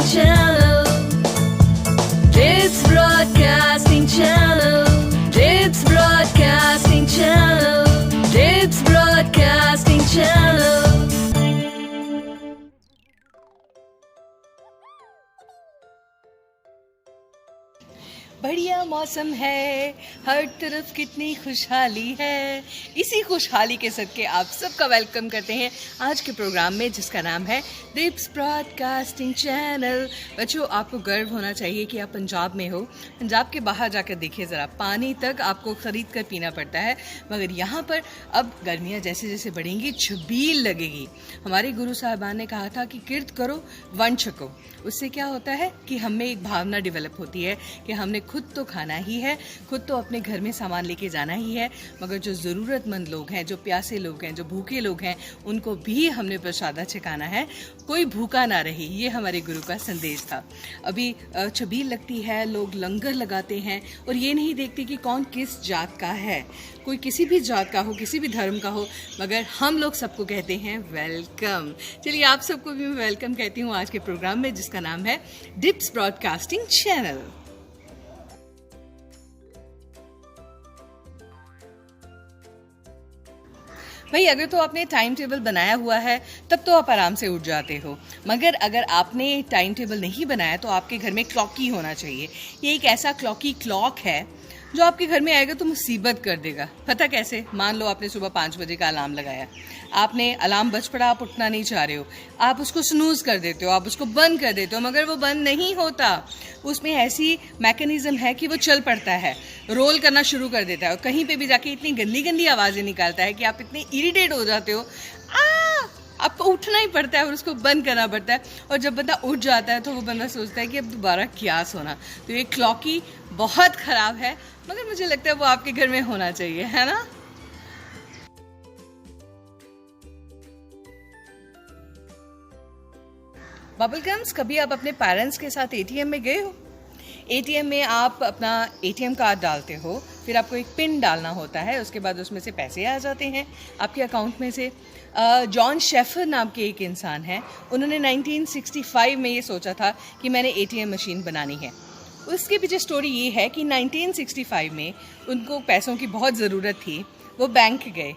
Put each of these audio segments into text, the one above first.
Channel. It's Broadcasting Channel. It's Broadcasting Channel. It's Broadcasting Channel. बढ़िया मौसम है, हर तरफ कितनी खुशहाली है। इसी खुशहाली के सदके आप सबका वेलकम करते हैं आज के प्रोग्राम में, जिसका नाम है दिप्स ब्रॉडकास्टिंग चैनल। बच्चों, आपको गर्व होना चाहिए कि आप पंजाब में हो। पंजाब के बाहर जाकर देखिए ज़रा, पानी तक आपको ख़रीद कर पीना पड़ता है, मगर यहाँ पर अब गर्मियाँ जैसे जैसे बढ़ेंगी छबील लगेगी। हमारे गुरु साहबान ने कहा था कि किर्त करो वन छको। उससे क्या होता है कि हमें एक भावना डेवलप होती है कि हमने खुद तो खाना ही है, खुद तो अपने घर में सामान लेके जाना ही है, मगर जो ज़रूरतमंद लोग हैं, जो प्यासे लोग हैं, जो भूखे लोग हैं, उनको भी हमने प्रसादा छिकाना है, कोई भूखा ना रहे। ये हमारे गुरु का संदेश था। अभी छबील लगती है, लोग लंगर लगाते हैं और ये नहीं देखते कि कौन किस जात का है। कोई किसी भी जात का हो, किसी भी धर्म का हो, मगर हम लोग सबको कहते हैं वेलकम। चलिए, आप सबको भी मैं वेलकम कहती हूँ आज के प्रोग्राम में, जिसका नाम है डिप्स ब्रॉडकास्टिंग चैनल। भाई, अगर तो आपने टाइम टेबल बनाया हुआ है तब तो आप आराम से उठ जाते हो, मगर अगर आपने टाइम टेबल नहीं बनाया तो आपके घर में क्लॉकी होना चाहिए। ये एक ऐसा क्लॉक है जो आपके घर में आएगा तो मुसीबत कर देगा। पता कैसे? मान लो आपने सुबह 5 बजे का अलार्म लगाया, आपने अलार्म बज पड़ा, आप उठना नहीं चाह रहे हो, आप उसको स्नूज कर देते हो, आप उसको बंद कर देते हो, मगर वो बंद नहीं होता। उसमें ऐसी मैकेनिज्म है कि वो चल पड़ता है, रोल करना शुरू कर देता है और कहीं पे भी जाके इतनी गंदी गंदी आवाज़ें निकालता है कि आप इतने इरिटेट हो जाते हो, आपको उठना ही पड़ता है और उसको बंद करना पड़ता है। और जब बंदा उठ जाता है तो वो बंदा सोचता है कि अब दोबारा क्या सोना। तो ये क्लॉकी बहुत ख़राब है, मगर मुझे लगता है वो आपके घर में होना चाहिए, है ना? बबल गम्स, कभी आप अपने पेरेंट्स के साथ एटीएम में गए हो? एटीएम में आप अपना एटीएम कार्ड डालते हो, फिर आपको एक पिन डालना होता है, उसके बाद उसमें से पैसे आ जाते हैं आपके अकाउंट में से। जॉन शेफर नाम के एक इंसान हैं, उन्होंने 1965 में ये सोचा था कि मैंने एटीएम मशीन बनानी है। उसके पीछे स्टोरी ये है कि 1965 में उनको पैसों की बहुत ज़रूरत थी। वो बैंक गए,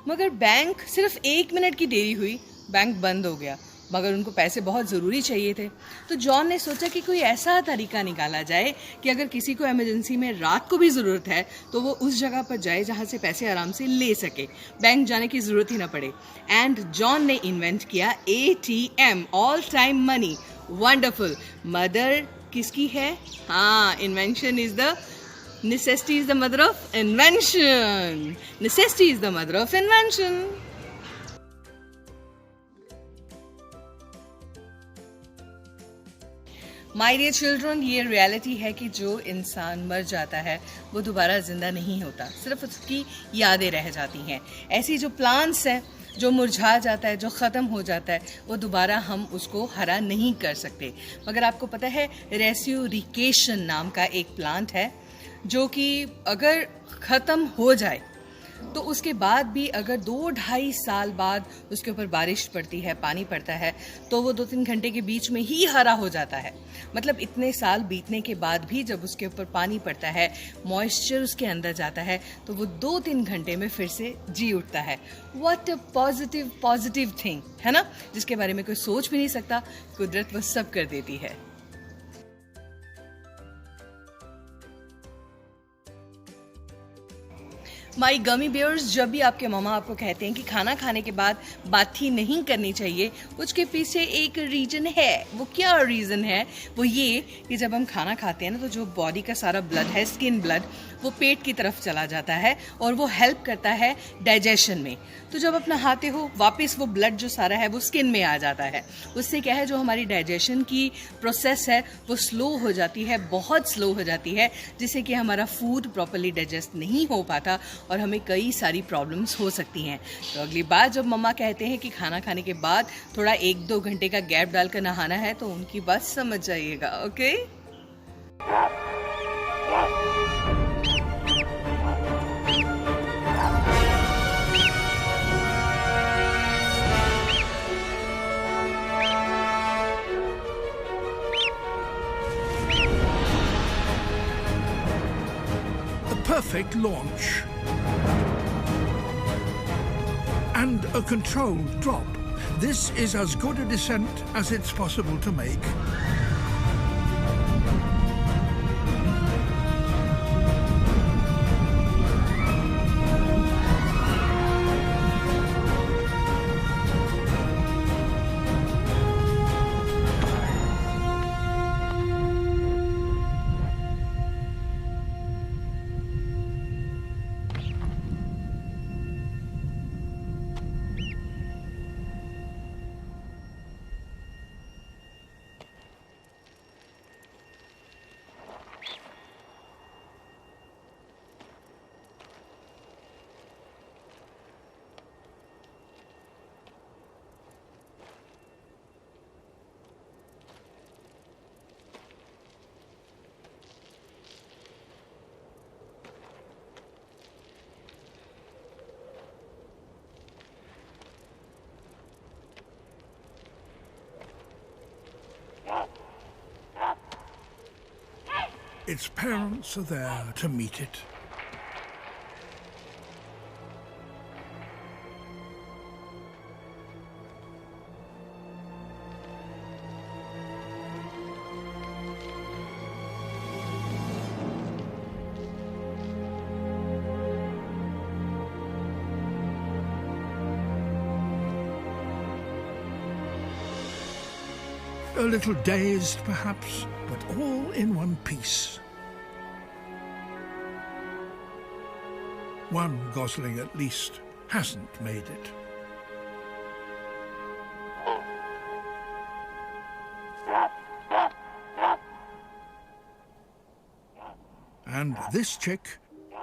मगर बैंक सिर्फ 1 मिनट की देरी हुई, बैंक बंद हो गया, मगर उनको पैसे बहुत ज़रूरी चाहिए थे। तो जॉन ने सोचा कि कोई ऐसा तरीका निकाला जाए कि अगर किसी को इमरजेंसी में रात को भी ज़रूरत है तो वो उस जगह पर जाए जहाँ से पैसे आराम से ले सके, बैंक जाने की ज़रूरत ही ना पड़े। एंड जॉन ने इन्वेंट किया ATM, all time money. Wonderful. Mother किसकी है? हाँ, invention is the necessity is the mother of invention. Necessity is the mother of invention. My dear children, ये रियलिटी है कि जो इंसान मर जाता है वो दोबारा ज़िंदा नहीं होता, सिर्फ उसकी यादें रह जाती हैं। ऐसी जो प्लांट्स हैं, जो मुरझा जाता है, जो ख़त्म हो जाता है, वो दोबारा हम उसको हरा नहीं कर सकते। मगर आपको पता है, रेस्यूरिकेशन नाम का एक प्लांट है जो कि अगर ख़त्म हो जाए तो उसके बाद भी अगर 2-2.5 साल बाद उसके ऊपर बारिश पड़ती है, पानी पड़ता है, तो वो 2-3 घंटे के बीच में ही हरा हो जाता है। मतलब इतने साल बीतने के बाद भी जब उसके ऊपर पानी पड़ता है, मॉइस्चर उसके अंदर जाता है, तो वो 2-3 घंटे में फिर से जी उठता है। व्हाट अ पॉजिटिव थिंग, है ना, जिसके बारे में कोई सोच भी नहीं सकता। कुदरत वो सब कर देती है। माई गमी बियर्स, जब भी आपके मामा आपको कहते हैं कि खाना खाने के बाद बाथी नहीं करनी चाहिए, उसके पीछे एक रीज़न है। वो क्या रीज़न है? वो ये कि जब हम खाना खाते हैं ना, तो जो बॉडी का सारा ब्लड है, स्किन ब्लड, वो पेट की तरफ चला जाता है और वो हेल्प करता है डाइजेशन में। तो जब आप नहाते हो, वापस वो ब्लड जो सारा है वो स्किन में आ जाता है। उससे क्या है, जो हमारी डाइजेशन की प्रोसेस है वो स्लो हो जाती है, बहुत स्लो हो जाती है, जिससे कि हमारा फूड प्रॉपर्ली डाइजेस्ट नहीं हो पाता और हमें कई सारी प्रॉब्लम्स हो सकती हैं। तो अगली बार जब मम्मा कहते हैं कि खाना खाने के बाद थोड़ा 1-2 घंटे का गैप डालकर नहाना है, तो उनकी बात समझ जाइएगा। Okay? perfect launch. And a controlled drop. This is as good a descent as it's possible to make. Its parents are there to meet it. A little dazed, perhaps, but all in one piece. One gosling, at least, hasn't made it. And this chick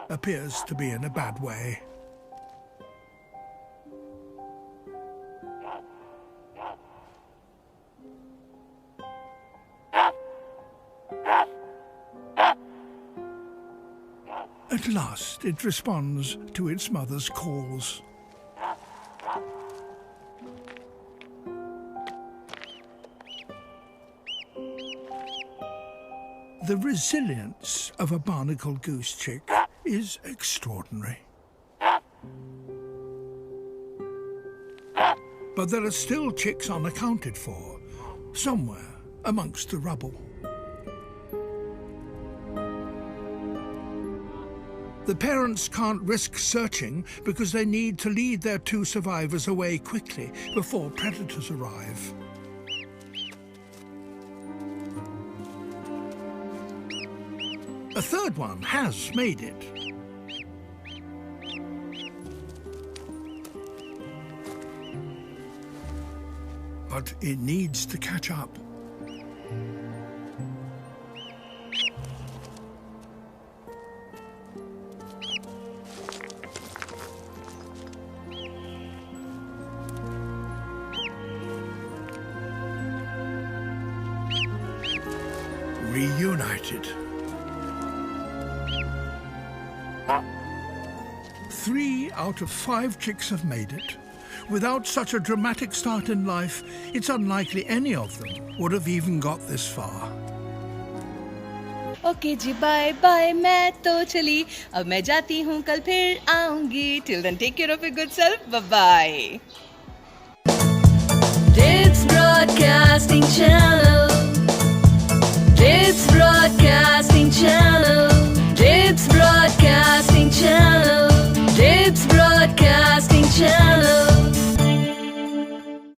appears to be in a bad way. At last, it responds to its mother's calls. The resilience of a barnacle goose chick is extraordinary. But there are still chicks unaccounted for, somewhere amongst the rubble. The parents can't risk searching because they need to lead their two survivors away quickly before predators arrive. A third one has made it. But it needs to catch up. Reunited. 3 out of 5 chicks have made it. Without such a dramatic start in life, it's unlikely any of them would have even got this far. Okay जी, bye bye, मैं तो चली, अब मैं जाती हूँ, कल फिर आऊंगी. Till then take care of your good self, bye bye.